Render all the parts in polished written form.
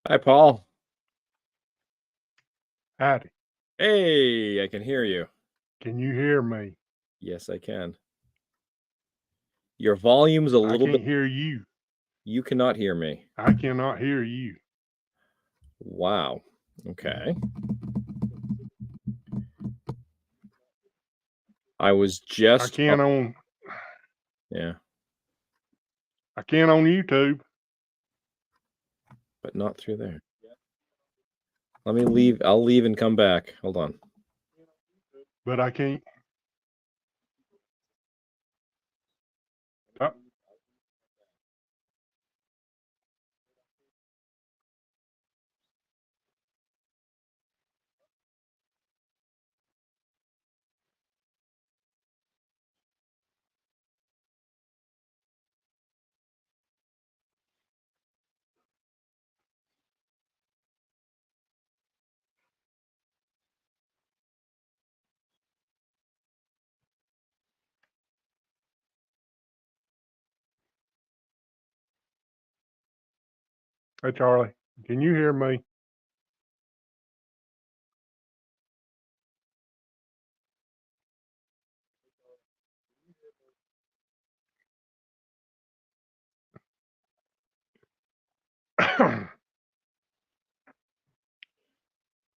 Hi, Paul. Howdy. Hey, I can hear you. Can you hear me? Yes, I can. Your volume's a I little bit. can't hear you. You cannot hear me. I cannot hear you. Wow. Okay. I was I just. can on Yeah, I can on YouTube, but not through there. Let me leave. I'll leave and come back. Hold on. but I can't. Oh, hey Charlie, can you hear me?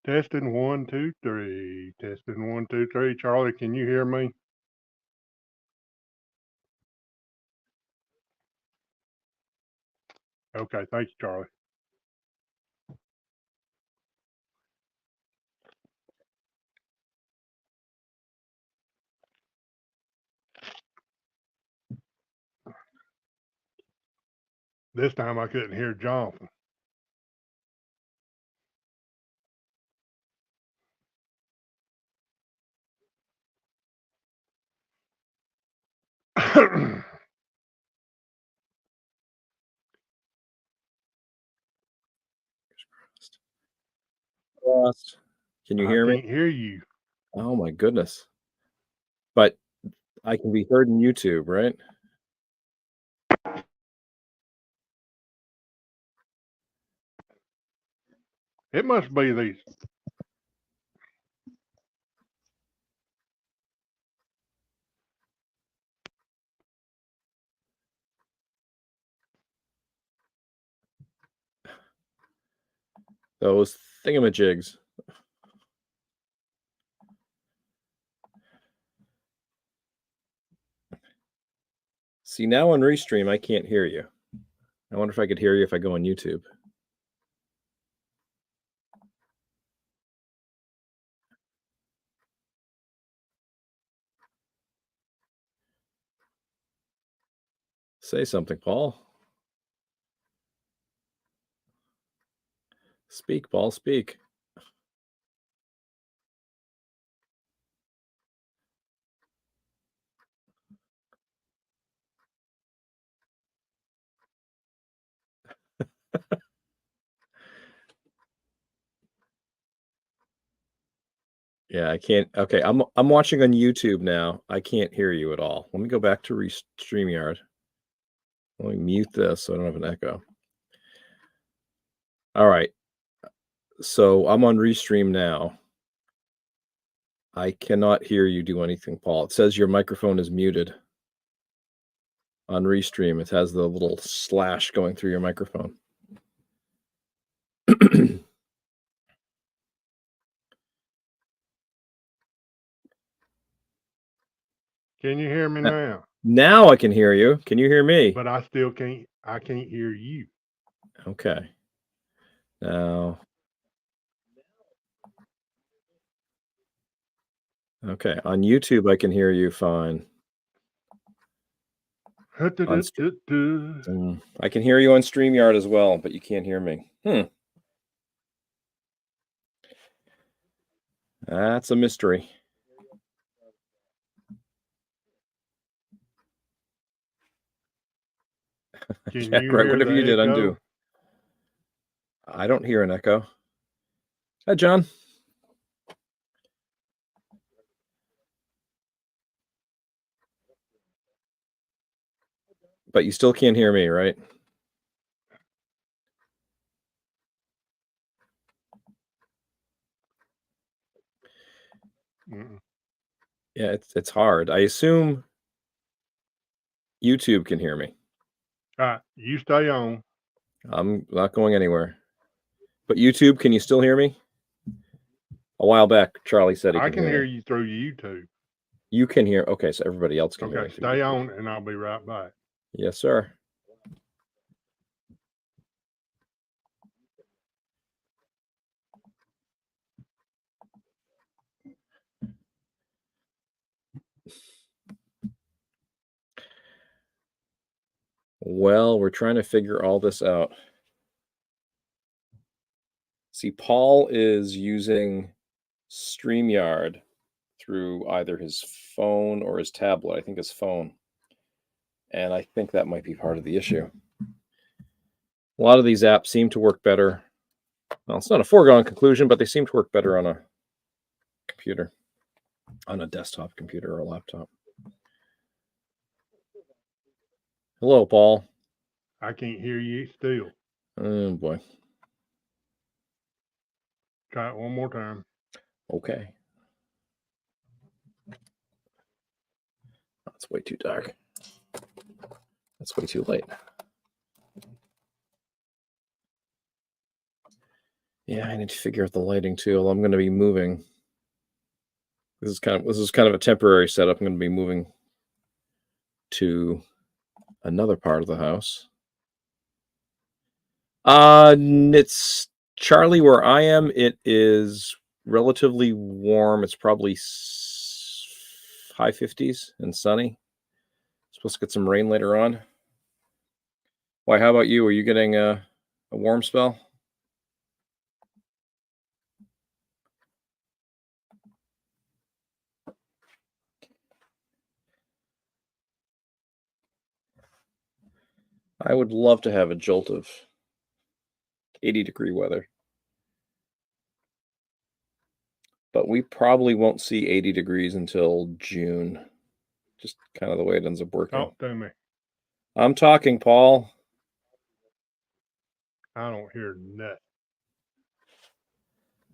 Testing 1, 2, 3. Testing 1, 2, 3. Charlie, can you hear me? Okay, thank you, Charlie. This time I couldn't hear Jonathan. Lost. Can you I hear me? can't hear you. Oh my goodness. But I can be heard in YouTube, right? It must be these. Those thingamajigs. See, now on Restream, I can't hear you. I wonder if I could hear you if I go on YouTube. Say something, Paul. Speak, Paul, speak. Yeah, I can't. Okay, I'm watching on YouTube now. I can't hear you at all. Let me go back to StreamYard. Let me mute this so I don't have an echo. All right. So I'm on Restream now. I cannot hear you do anything, Paul. It says your microphone is muted on Restream. It has the little slash going through your microphone. Can you hear me now? Now I can hear you. Can you hear me? But I still can't. I can't hear you. Okay. Now. Okay. On YouTube, I can hear you fine. I can hear you on StreamYard as well, but you can't hear me. That's a mystery. Can Yeah, you right. hear Whatever you the did, echo? undo. I don't hear an echo. Hi, John. But you still can't hear me, right? Yeah, it's hard. I assume YouTube can hear me. All right, you stay on. I'm not going anywhere. But YouTube, can you still hear me? A while back, Charlie said he I can can hear hear me. you through YouTube. You can hear. Okay, so everybody else can hear me. Okay, stay on, and I'll be right back. Yes, sir. Well, we're trying to figure all this out. See, Paul is using StreamYard through either his phone or his tablet. I think his phone. And I think that might be part of the issue. A lot of these apps seem to work better. Well, it's not a foregone conclusion, but they seem to work better on a computer, on a desktop computer or a laptop. Hello, Paul. I can't hear you still. Oh, boy. Try it one more time. Okay. That's way too dark. That's way too late. Yeah, I need to figure out the lighting too. I'm going to be moving. This is kind of a temporary setup. I'm going to be moving to another part of the house. It's Charlie where I am. It is relatively warm. It's probably high 50s and sunny. Supposed to get some rain later on. Why? How about you? Are you getting a warm spell? I would love to have a jolt of 80-degree weather. But we probably won't see 80 degrees until June. Just kind of the way it ends up working. Talk to me. I'm talking, Paul. I don't hear nothing.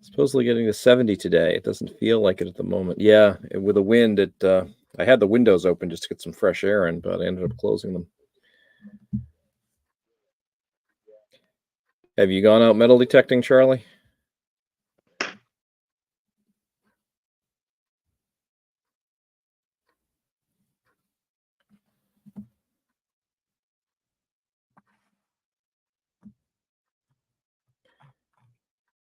Supposedly getting to 70 today. It doesn't feel like it at the moment. Yeah, with the wind, I had the windows open just to get some fresh air in, but I ended up closing them. Have you gone out metal detecting, Charlie?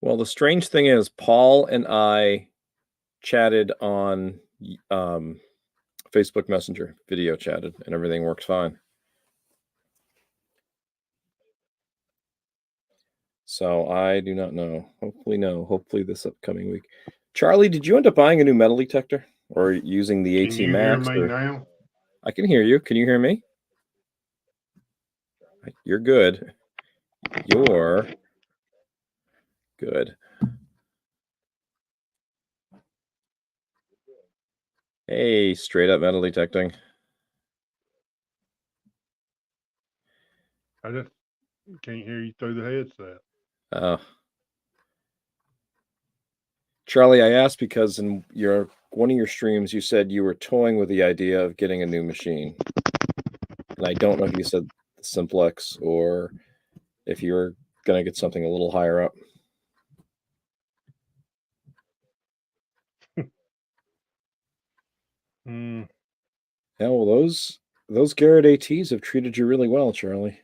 Well, the strange thing is, Paul and I chatted on Facebook Messenger, video chatted, and everything works fine. So I do not know. Hopefully, no. Hopefully this upcoming week. Charlie, did you end up buying a new metal detector or using the AT Can you Max? hear me now? I can hear you. Can you hear me? You're good. You're good. Hey, straight up metal detecting. I just can't hear you through the headset. Charlie, I asked because in one of your streams you said you were toying with the idea of getting a new machine. And I don't know if you said the Simplex or if you were going to get something a little higher up. Yeah, well, those Garrett ATs have treated you really well, Charlie.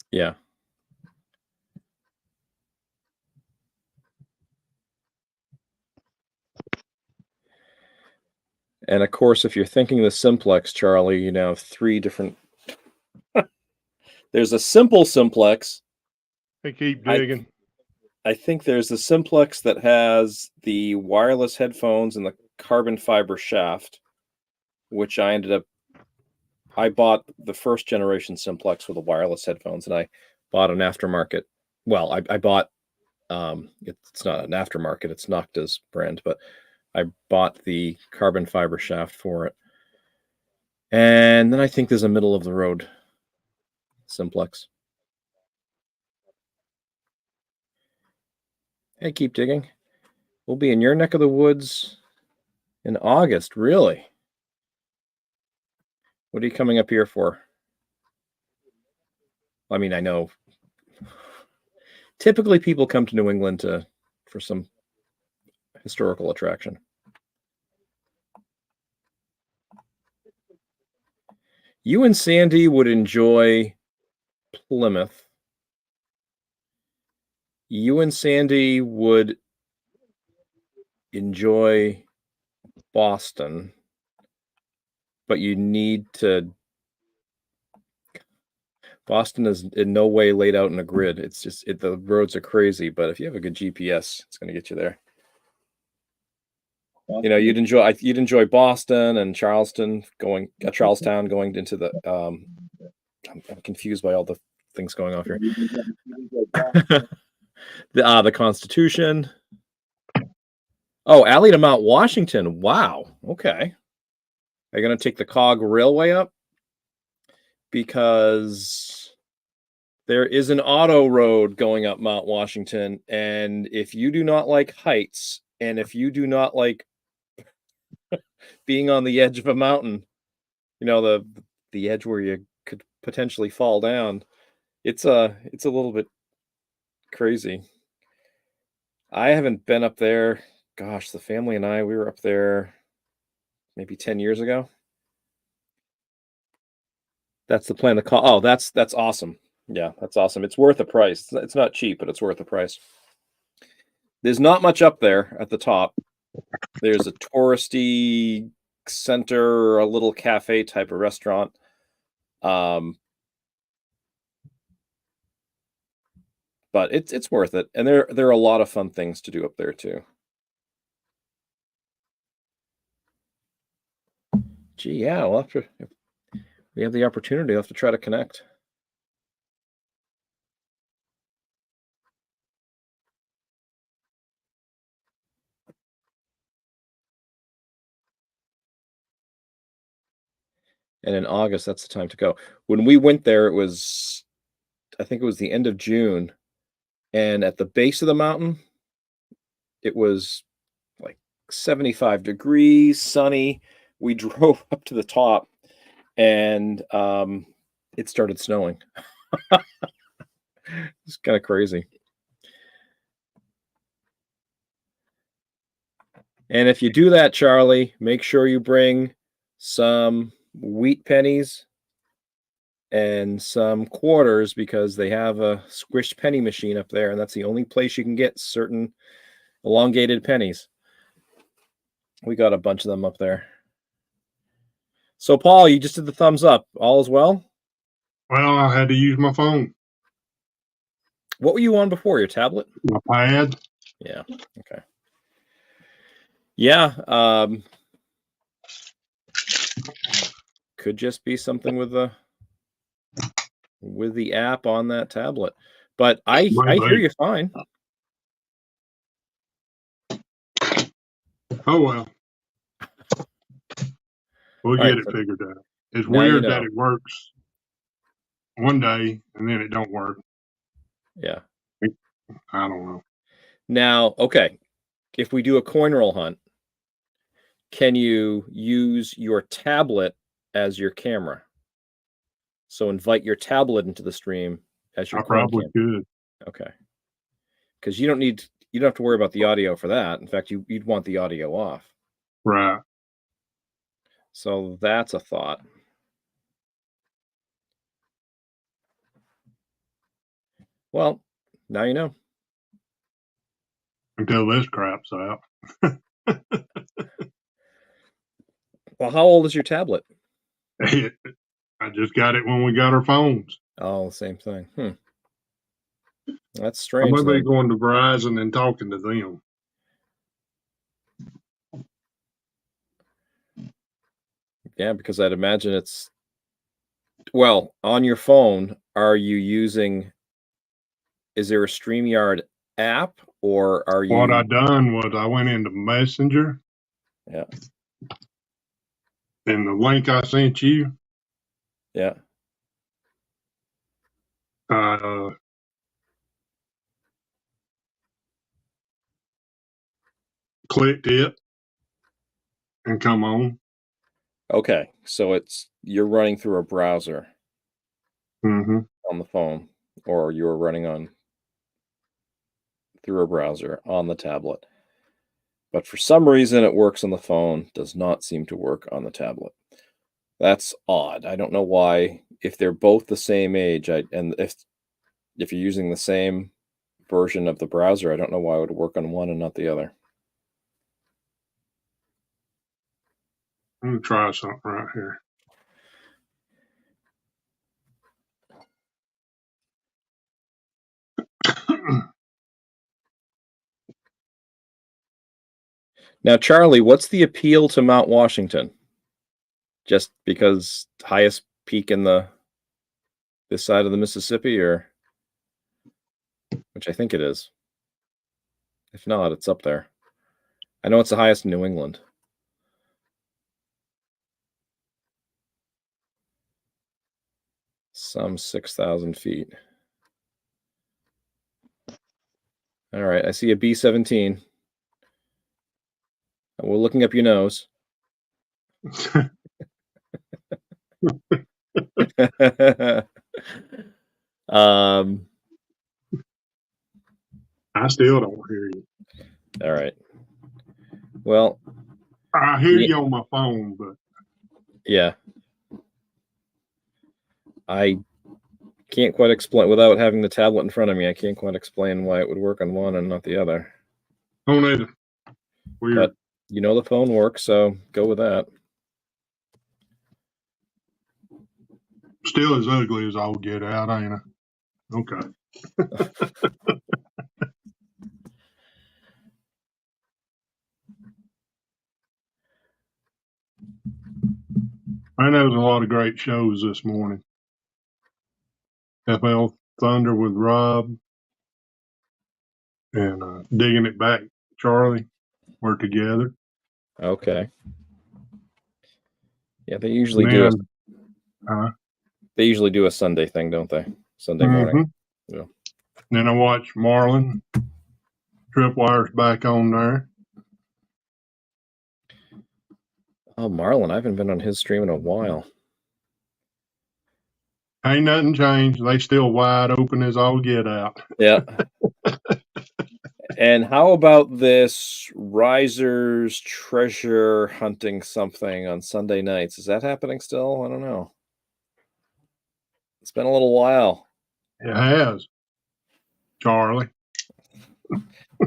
Yeah. And of course, if you're thinking the simplex, Charlie, you now have three different. There's a simple simplex. They keep digging. I think there's the simplex that has the wireless headphones and the carbon fiber shaft, which I bought the first generation simplex with the wireless headphones, and I bought an aftermarket. Well, I bought, it's not an aftermarket, it's Nocta's brand, but I bought the carbon fiber shaft for it. And then I think there's a middle of the road simplex. Hey, keep digging. We'll be in your neck of the woods in August. Really? What are you coming up here for? I mean, I know typically people come to New England for some historical attraction. You and Sandy would enjoy Plymouth. You and Sandy would enjoy Boston, but you need to. Boston is in no way laid out in a grid. It's just the roads are crazy, but if you have a good GPS, it's going to get you there. You know, you'd enjoy Boston and Charlestown going into the. I'm confused by all the things going off here. The Constitution. Oh, alley to Mount Washington. Wow. Okay. Are you going to take the Cog Railway up? Because there is an auto road going up Mount Washington, and if you do not like heights, and if you do not like being on the edge of a mountain, you know, the edge where you could potentially fall down, it's a little bit crazy. I haven't been up there. Gosh, the family and I, we were up there maybe 10 years ago. That's the plan. Oh, that's awesome. Yeah, that's awesome. It's worth the price. It's not cheap, but it's worth the price. There's not much up there at the top. There's a touristy center, a little cafe type of restaurant. But it's worth it. And there are a lot of fun things to do up there too. Gee, yeah, if we have the opportunity, we'll have to try to connect. And in August, that's the time to go. When we went there, I think it was the end of June. And at the base of the mountain, it was like 75 degrees, sunny. We drove up to the top and it started snowing. It's kind of crazy. And if you do that, Charlie, make sure you bring some wheat pennies and some quarters, because they have a squished penny machine up there, and that's the only place you can get certain elongated pennies. We got a bunch of them up there. So, Paul, you just did the thumbs up. All is well? Well, I had to use my phone. What were you on before? Your tablet? My pad. Yeah. Okay. Yeah. Could just be something with the app on that tablet. But I hear you fine. Oh well. We'll get it figured out. It's weird that it works one day and then it don't work. Yeah. I don't know. Now, okay, if we do a coin roll hunt, can you use your tablet as your camera? So invite your tablet into the stream as your coin probably could. Okay. Because you don't have to worry about the audio for that. In fact, you'd want the audio off. Right. So that's a thought. Well, now you know. Until this crap's out. Well, how old is your tablet? I just got it when we got our phones. Oh, same thing. That's strange. I might be going to Verizon and talking to them. Yeah, because I'd imagine it's on your phone. Is there a StreamYard app, or are you? What I done was I went into Messenger Yeah. And the link I sent you, Yeah. Clicked it and come on. Okay. So you're running through a browser Mm-hmm. on the phone, or you're running through a browser on the tablet. But for some reason, it works on the phone, does not seem to work on the tablet. That's odd. I don't know why. If they're both the same age, and if you're using the same version of the browser, I don't know why it would work on one and not the other. I'm gonna try something right here. Now, Charlie, what's the appeal to Mount Washington? Just because highest peak in this side of the Mississippi, or which I think it is. If not, it's up there. I know it's the highest in New England. Some 6,000 feet. All right, I see a B-17. We're looking up your nose. I still don't hear you. All right. Well, I hear you on my phone, but yeah, I can't quite explain without having the tablet in front of me. I can't quite explain why it would work on one and not the other. don't either. Weird. But you know the phone works, so go with that. Still as ugly as I'll get out, ain't I? Okay. I know there's a lot of great shows this morning. FL Thunder with Rob and Digging It Back, Charlie. We're together. Okay. Yeah, they usually do a Sunday thing, don't they? Sunday morning. Yeah. Then I watch Marlon. Tripwire's back on there. Oh, Marlon, I haven't been on his stream in a while. Ain't nothing changed. They still wide open as all get out. Yeah. And how about this Risers treasure hunting something on Sunday nights? Is that happening still? I don't know. It's been a little while. It has. Charlie.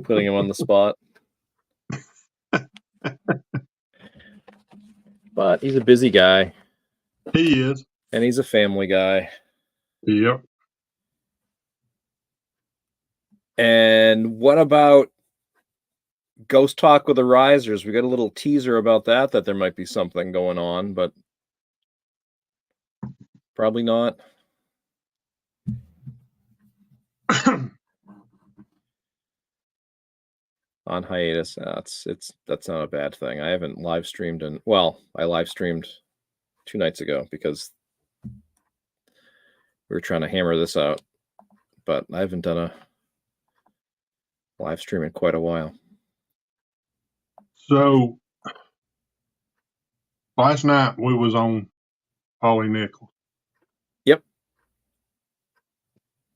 Putting him on the spot. But he's a busy guy. He is. And he's a family guy. Yep. And what about Ghost Talk with the Risers? We got a little teaser about that there might be something going on, but probably not. On hiatus. That's not a bad thing. I haven't live streamed I live streamed 2 nights ago because we were trying to hammer this out, but I haven't done a live stream in quite a while. So last night we was on Polly Nichols. Yep.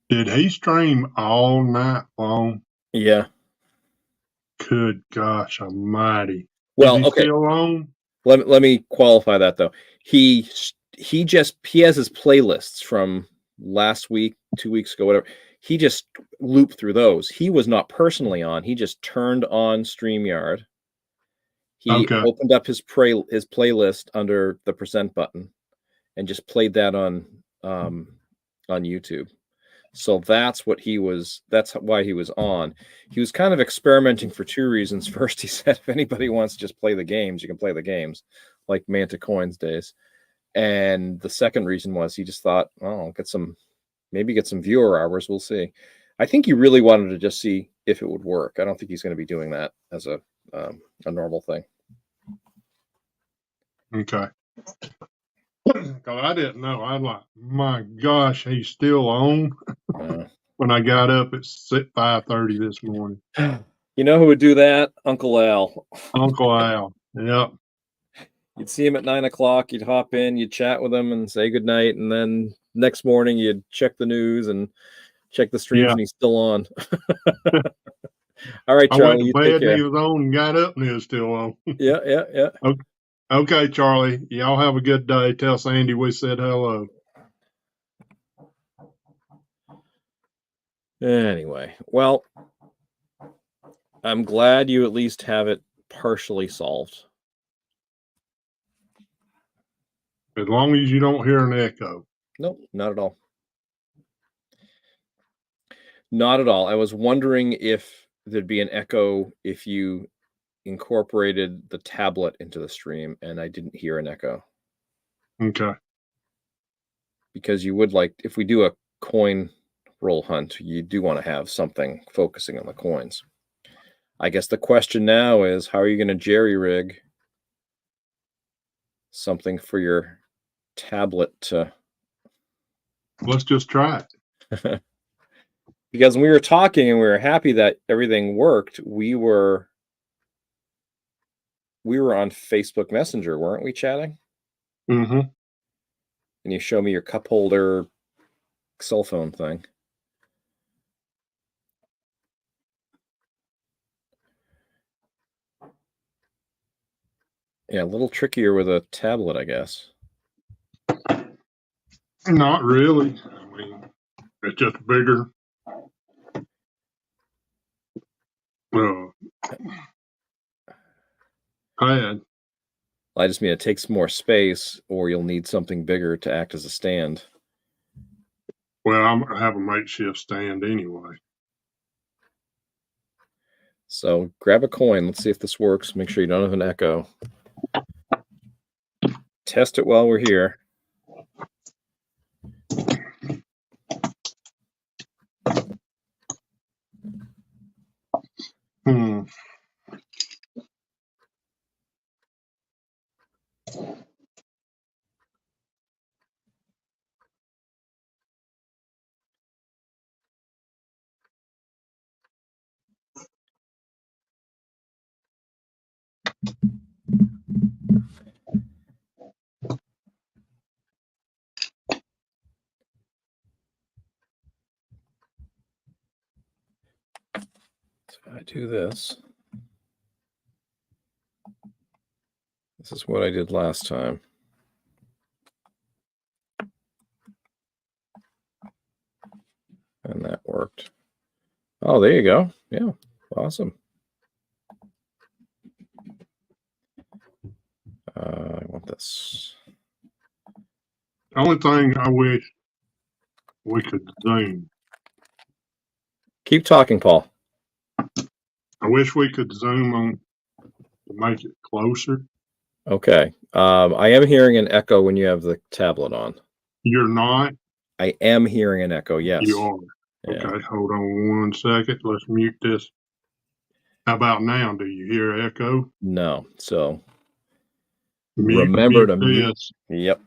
Did he stream all night long? Yeah. Good gosh almighty. Well, is he okay. Still on? Let me qualify that though. He has his playlists from last week, 2 weeks ago, whatever. He just looped through those. He was not personally on. He just turned on StreamYard. He opened up his playlist under the present button and just played that on YouTube. So that's why he was on. He was kind of experimenting for 2 reasons. First, he said, if anybody wants to just play the games, you can play the games, like Manta Coins days. And the second reason was he just thought, oh, get some viewer hours. We'll see. I think he really wanted to just see if it would work. I don't think he's going to be doing that as a normal thing. Okay. Because I didn't know. I was like, my gosh, he's still on. When I got up at 5:30 this morning. You know who would do that? Uncle Al. Uncle Al. Yep. You'd see him at 9 o'clock. You'd hop in, you'd chat with him and say goodnight. And then next morning, you'd check the news and check the streams, and he's still on. All right, I Charlie, went to you take bed and care. he was on and got up and he was still on. Yeah. Okay, Charlie. Y'all have a good day. Tell Sandy we said hello. Anyway, well, I'm glad you at least have it partially solved. As long as you don't hear an echo. Nope, not at all. Not at all. I was wondering if there'd be an echo if you incorporated the tablet into the stream, and I didn't hear an echo. Okay. Because you would like, if we do a coin roll hunt, you do want to have something focusing on the coins. I guess the question now is, how are you going to jerry-rig something for your tablet to... Let's just try it. Because when we were talking and we were happy that everything worked, we were on Facebook Messenger, weren't we, chatting? Mm-hmm. And you show me your cup holder cell phone thing. Yeah, a little trickier with a tablet, I guess. Not really. I mean, it's just bigger. Pad. I just mean it takes more space, or you'll need something bigger to act as a stand. Well, I have a makeshift stand anyway. So grab a coin. Let's see if this works. Make sure you don't have an echo. Test it while we're here. So I do this. This is what I did last time. And that worked. Oh, there you go. Yeah, awesome. I want this. The only thing I wish we could zoom. Keep talking, Paul. I wish we could zoom on to make it closer. Okay. I am hearing an echo when you have the tablet on. You're not? I am hearing an echo, yes. You are. Yeah. Okay, hold on 1 second. Let's mute this. How about now? Do you hear echo? No. So remember to mute. Yep.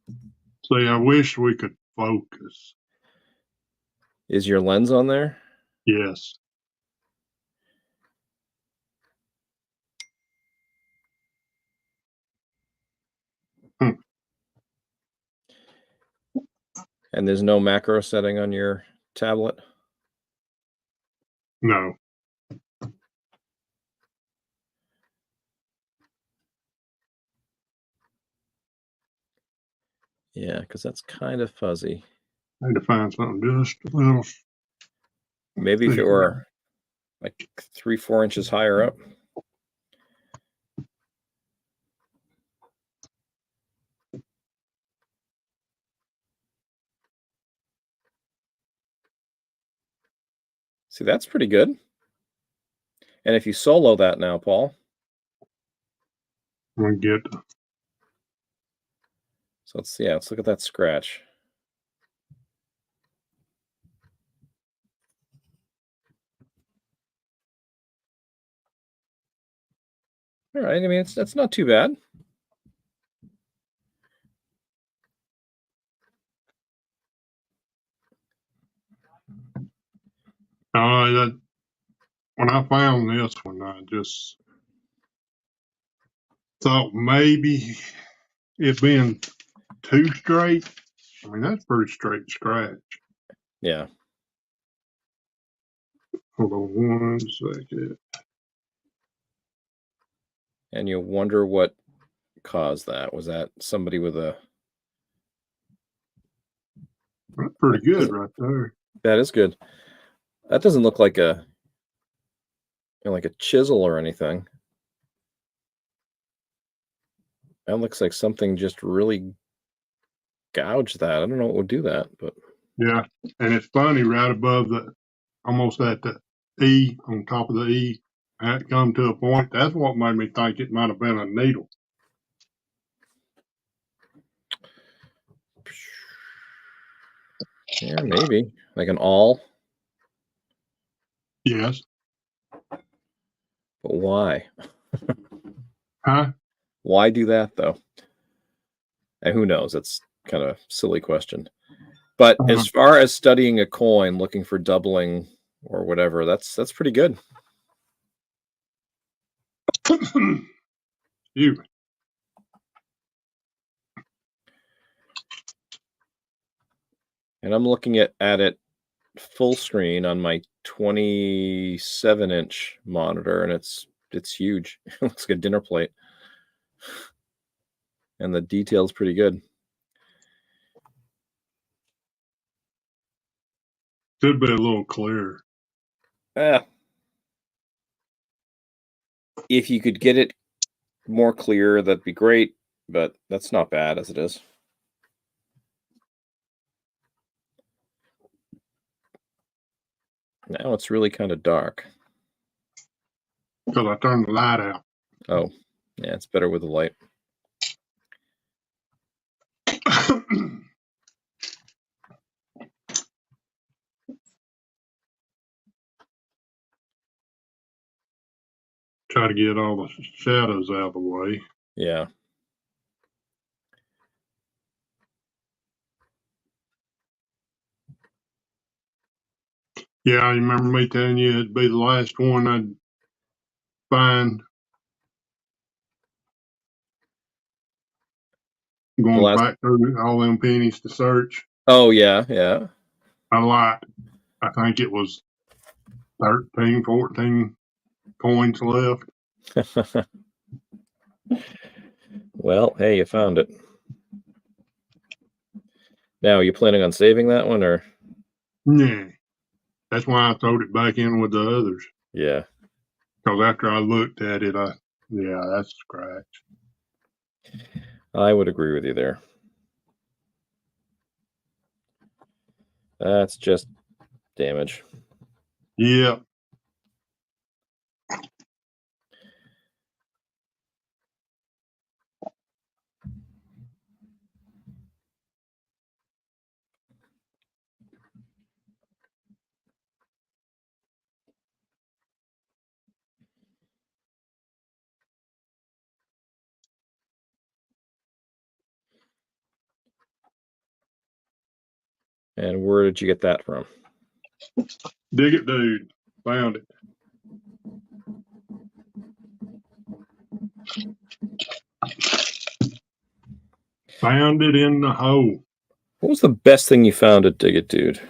See, I wish we could focus. Is your lens on there? Yes. And there's no macro setting on your tablet? No. Yeah, because that's kind of fuzzy. I had to find something just a little. Maybe if it were like 3-4 inches higher up. See, that's pretty good. And if you solo that now, Paul. I'm gonna get. So let's look at that scratch. All right. I mean, that's not too bad. When I found this one, I just thought maybe it being too straight. I mean, that's pretty straight scratch. Yeah. Hold on 1 second. And you wonder what caused that. Was that somebody with a... That's pretty good right there. That is good. That doesn't look like a like a chisel or anything. That looks like something just really gouged that. I don't know what would do that, but Yeah, and it's funny, right above almost at the E, on top of the E, I had come to a point. That's what made me think it might have been a needle. yeah, maybe like an awl. Yes. But why? Huh? Why do that though? And who knows? That's kind of a silly question. But as far as studying a coin, looking for doubling or whatever, that's pretty good. You. And I'm looking at it full screen on my 27-inch monitor, and it's huge. It looks like a dinner plate. And the detail's pretty good. Should be a little clearer. If you could get it more clear, that'd be great, but that's not bad as it is. Now it's really kind of dark. Because I turned the light out. Oh, yeah, it's better with the light. Try to get all the shadows out of the way. Yeah. Yeah, I remember me telling you it'd be the last one I'd find. Going back through all them pennies to search. Oh, yeah, yeah. I lied. I think it was 13, 14 coins left. Well, hey, you found it. Now, are you planning on saving that one, or? Yeah. That's why I throwed it back in with the others. Yeah. Because after I looked at it, yeah, that's a scratch. I would agree with you there. That's just damage. Yeah. And where did you get that from? Dig it, dude. Found it. Found it in the hole. What was the best thing you found at Dig It Dude?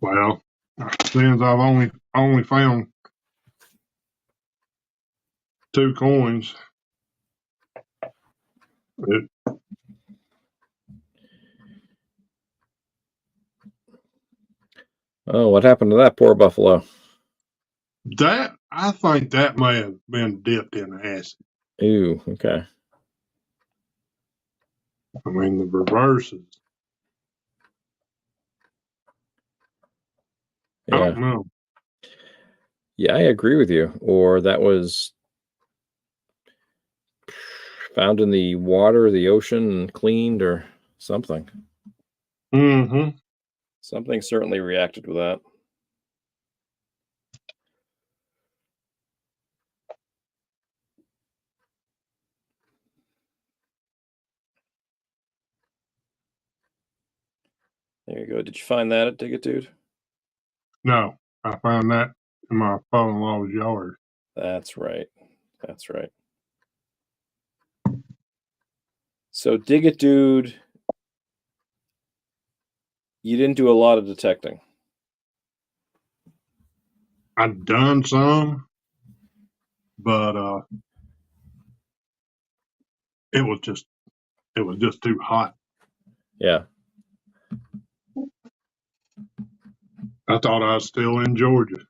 Well, since I've only found 2 coins. Oh, what happened to that poor buffalo? I think that may have been dipped in acid. Ooh, okay. I mean, the reverses. Yeah. I don't know. Yeah, I agree with you. Or that was found in the water, the ocean, and cleaned, or something. Mm-hmm. Something certainly reacted with that. There you go. Did you find that at Dig It Dude? No, I found that in my father-in-law's yard. That's right. That's right. So Dig It Dude, you didn't do a lot of detecting. I've done some, but it was just too hot. Yeah. I thought I was still in Georgia.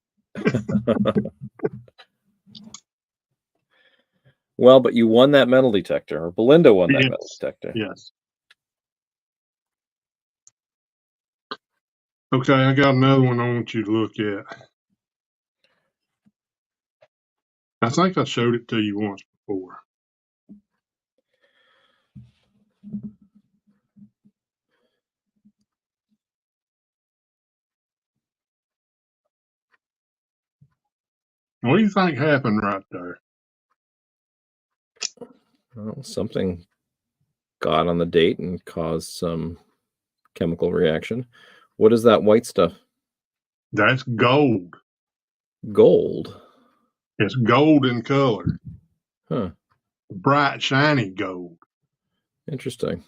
Well, but you won that metal detector, or Belinda won that metal detector. Yes. Okay, I got another one I want you to look at. I think I showed it to you once before. What do you think happened right there? Well, something got on the date and caused some chemical reaction. What is that white stuff? That's gold. Gold. It's gold in color. Huh. Bright, shiny gold. Interesting.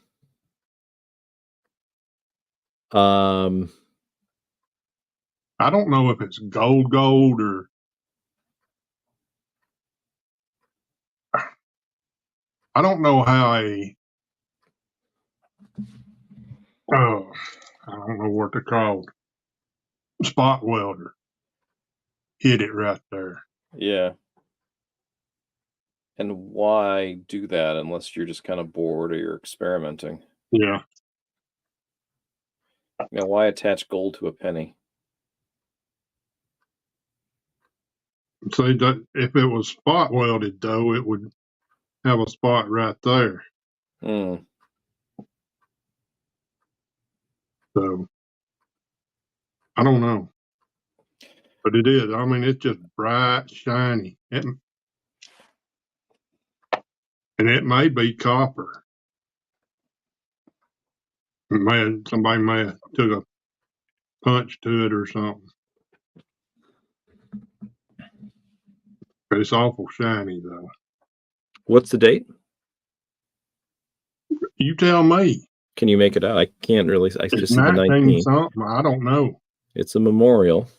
I don't know if it's gold or I don't know how I don't know what they're called. Spot welder hit it right there. Yeah. And why do that unless you're just kind of bored or you're experimenting? Yeah. You know, why attach gold to a penny? See, that if it was spot welded though, it would have a spot right there. Hmm. So I don't know. But it is. I mean, it's just bright, shiny. And it may be copper. Somebody may have took a punch to it or something. But it's awful shiny though. What's the date? You tell me. Can you make it out? I can't really. I It's just see the 19 19. something. I don't know. It's a memorial.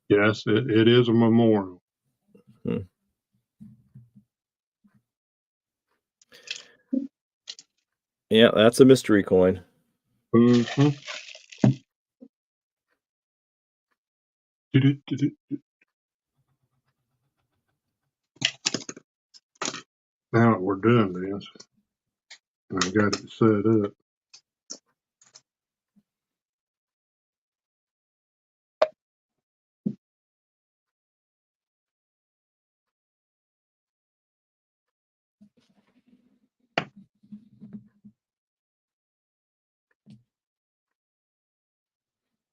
Yes, it is a memorial. Hmm. Yeah, that's a mystery coin. Mm-hmm. Now that we're doing this, and I got it set up.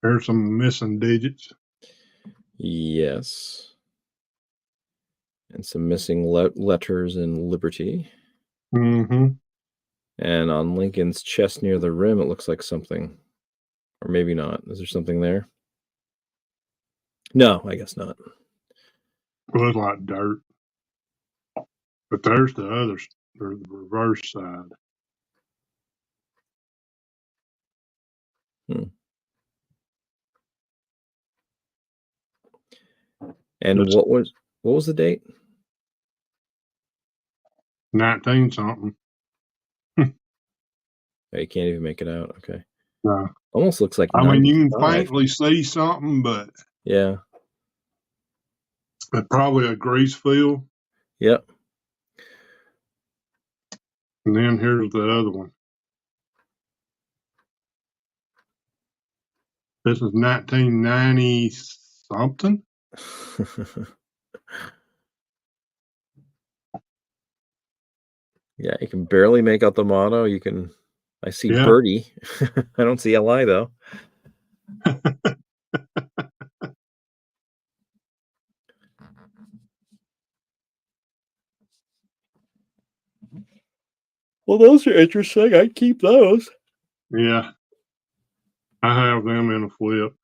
There's some missing digits. Yes. And some missing letters in Liberty. Mm-hmm. And on Lincoln's chest near the rim, it looks like something. Or maybe not. Is there something there? No, I guess not. It looks like dirt. But there's the others. There's the reverse side. Hmm. And what was the date? 19 something. Oh, you can't even make it out. Okay. No. Almost looks like I mean, you can 95. faintly see something, but Yeah. it's probably a grease field. Yep. And then here's the other one. This is 1990 something. Yeah, you can barely make out the motto. I see Birdie. I don't see LI though. Well, those are interesting. I'd keep those. Yeah. I have them in a flip.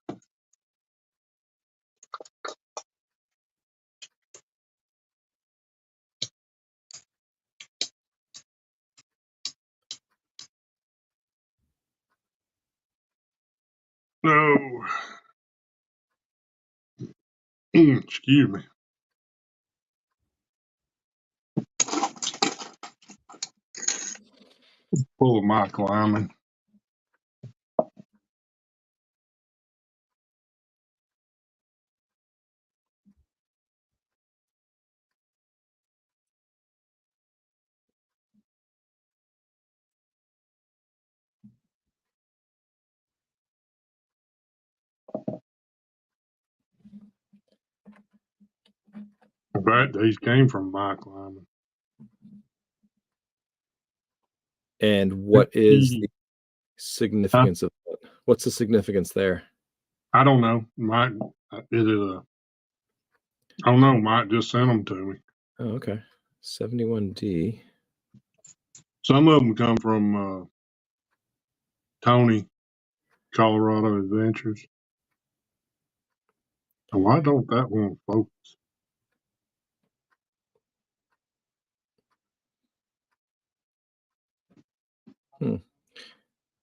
No. Excuse me. Full of my climbing. In fact, these came from my climbing. And what is the significance of that? What's the significance there? I don't know. Mike, is it a? I don't know. Mike just sent them to me. Oh, okay. 71D. Some of them come from Tony, Colorado Adventures. And why don't that one focus? I was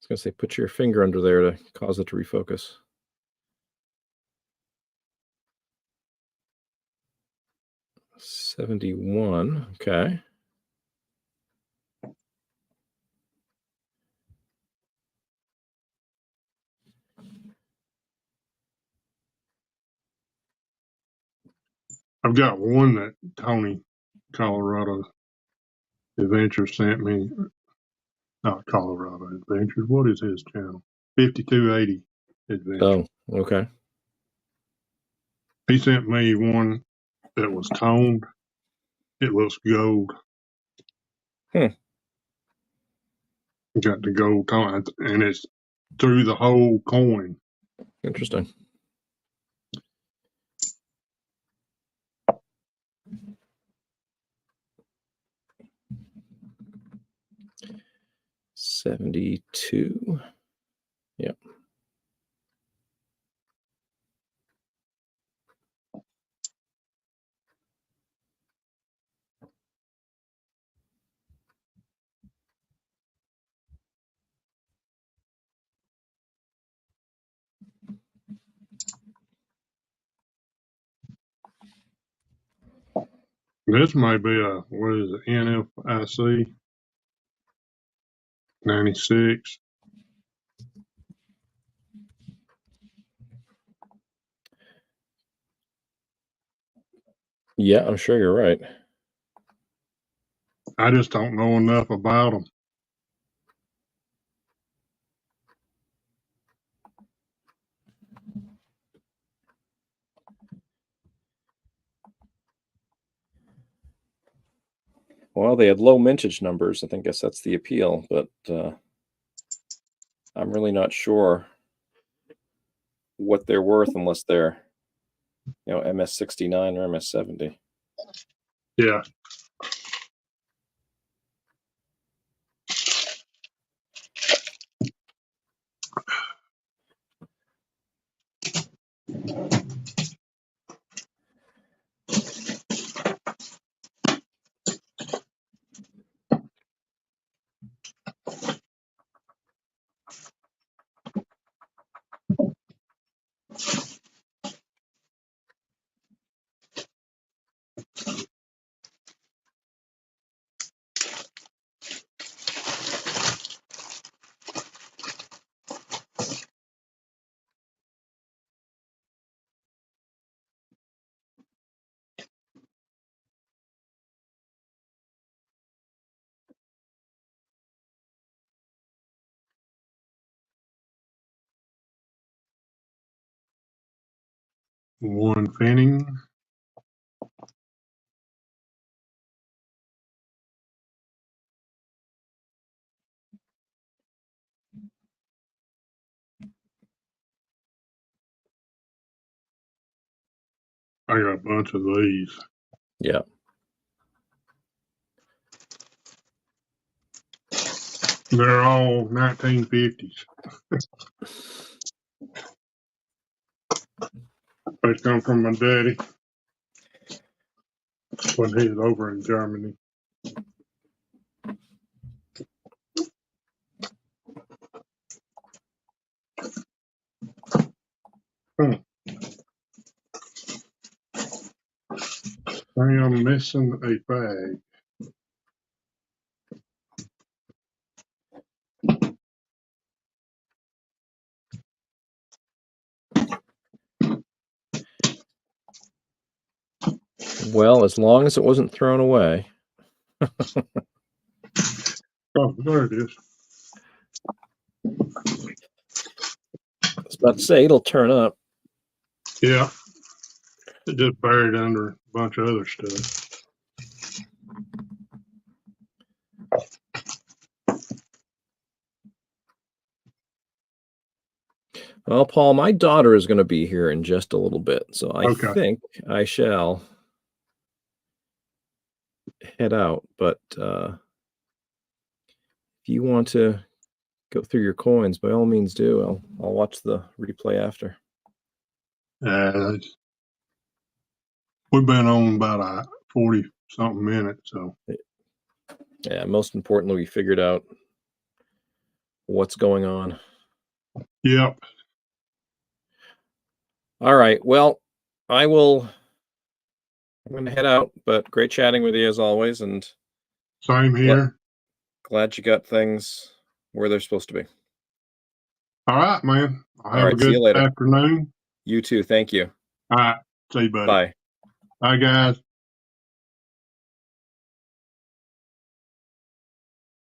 going to say, put your finger under there to cause it to refocus. $71. Okay. I've got one that Tony, Colorado Adventure sent me. Not Colorado Adventures. What is his channel? 5280 Adventure. Oh, okay. He sent me one that was toned. It looks gold. Got the gold tone, and it's through the whole coin. Interesting. $72. Yep. This may be a, what is it, NFIC 96. Yeah, I'm sure you're right. I just don't know enough about them. Well, they had low mintage numbers. I think guess that's the appeal, but I'm really not sure what they're worth unless they're, MS69 or MS70. Yeah. One Fanning. I got a bunch of these. Yeah. They're all 1950s. They come from my daddy when he was over in Germany. I am missing a bag. Well, as long as it wasn't thrown away. Oh, there it is. I was about to say, it'll turn up. Yeah. It just buried under a bunch of other stuff. Well, Paul, my daughter is going to be here in just a little bit, so I Okay. think I shall head out. But if you want to go through your coins, by all means do. I'll watch the replay after. We've been on about 40-something minutes, so. Yeah, most importantly, we figured out what's going on. Yep. All right. Well, I'm going to head out, but great chatting with you as always, and Same here. glad you got things where they're supposed to be. All right, man. Have a See you good later. afternoon. You too. Thank you. All right. See you, buddy. Bye. Bye, guys.